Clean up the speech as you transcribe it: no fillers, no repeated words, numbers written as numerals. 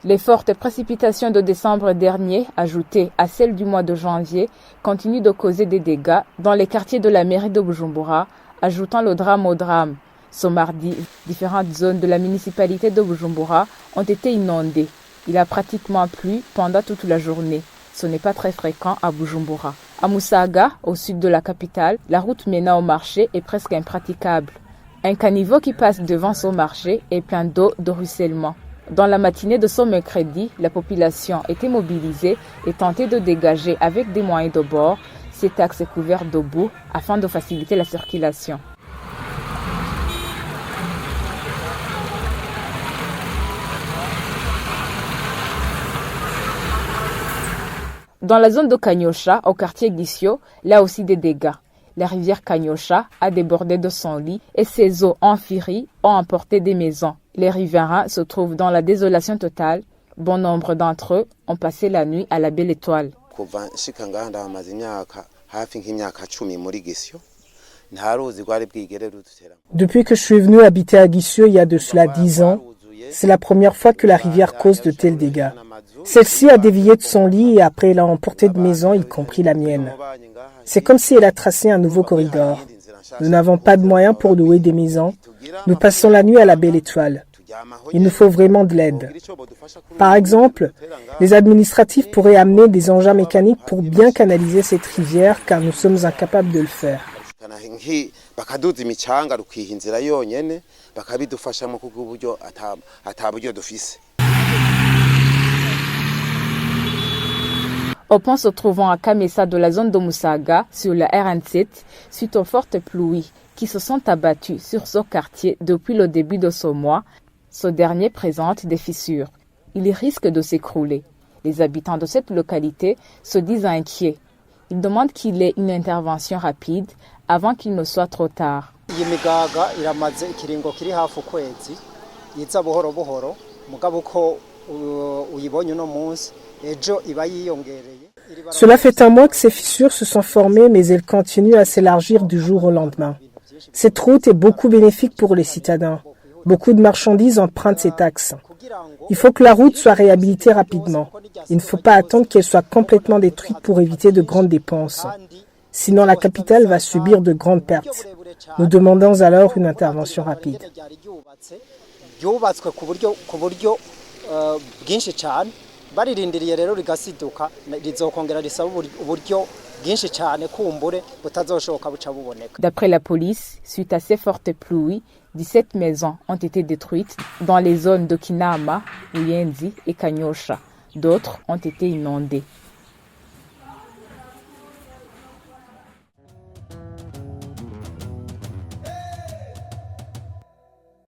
Les fortes précipitations de décembre dernier, ajoutées à celles du mois de janvier, continuent de causer des dégâts dans les quartiers de la mairie de Bujumbura, ajoutant le drame au drame. Ce mardi, différentes zones de la municipalité de Bujumbura ont été inondées. Il a pratiquement plu pendant toute la journée. Ce n'est pas très fréquent à Bujumbura. À Musaga, au sud de la capitale, la route menant au marché est presque impraticable. Un caniveau qui passe devant ce marché est plein d'eau de ruissellement. Dans la matinée de ce mercredi, la population était mobilisée et tentait de dégager avec des moyens de bord cet axe couvert de boue afin de faciliter la circulation. Dans la zone de Kanyosha, au quartier Gisio, là aussi des dégâts. La rivière Kanyosha a débordé de son lit et ses eaux en furie ont emporté des maisons. Les riverains se trouvent dans la désolation totale. Bon nombre d'entre eux ont passé la nuit à la Belle Étoile. Depuis que je suis venu habiter à Gisio il y a de cela 10 ans, c'est la première fois que la rivière cause de tels dégâts. Celle-ci a dévié de son lit et après elle a emporté de maisons, y compris la mienne. C'est comme si elle a tracé un nouveau corridor. Nous n'avons pas de moyens pour louer des maisons. Nous passons la nuit à la Belle Étoile. Il nous faut vraiment de l'aide. Par exemple, les administratifs pourraient amener des engins mécaniques pour bien canaliser cette rivière car nous sommes incapables de le faire. Au pont se trouvant à Kamesa de la zone de Musaga, sur la RN7, suite aux fortes pluies qui se sont abattues sur ce quartier depuis le début de ce mois, ce dernier présente des fissures. Il risque de s'écrouler. Les habitants de cette localité se disent inquiets. Ils demandent qu'il y ait une intervention rapide avant qu'il ne soit trop tard. Cela fait un mois que ces fissures se sont formées, mais elles continuent à s'élargir du jour au lendemain. Cette route est beaucoup bénéfique pour les citadins. Beaucoup de marchandises empruntent cet axe. Il faut que la route soit réhabilitée rapidement. Il ne faut pas attendre qu'elle soit complètement détruite pour éviter de grandes dépenses. Sinon, la capitale va subir de grandes pertes. Nous demandons alors une intervention rapide. D'après la police, suite à ces fortes pluies, 17 maisons ont été détruites dans les zones de Kinama, Uyenzi et Kanyosha. D'autres ont été inondées.